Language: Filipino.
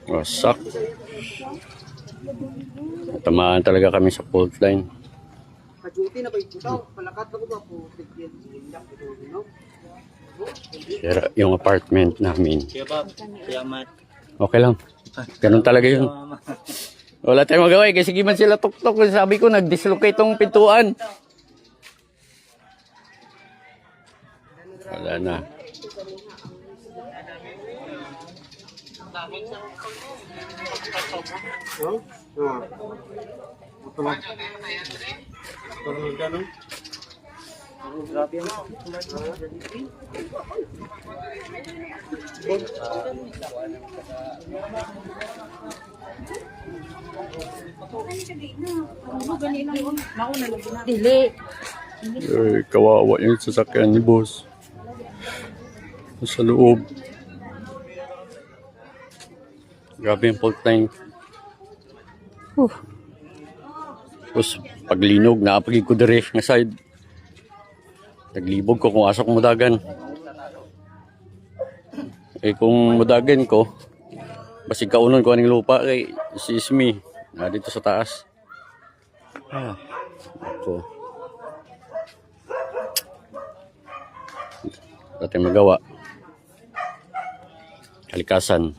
Wasak. Tamaan talaga kami sa fault line. Sira yung apartment namin. Okay lang. Ganun talaga yun. Wala tayong magawa eh. Kasi giman sila tuktok. Sabi ko, nag-dislocate tong pintuan. Wala na. Dili. Ay, kawawa yung sasakyan ni boss. Sa loob. Grabe yung fault line. Tapos paglinog, naapagig ko dire nga side. Naglibog ko kung asok mudagan. Eh kung mudagan ko, basig kaunon ko aning lupa kay sismi na dito sa taas. Ako. Dati magawa. Kalikasan.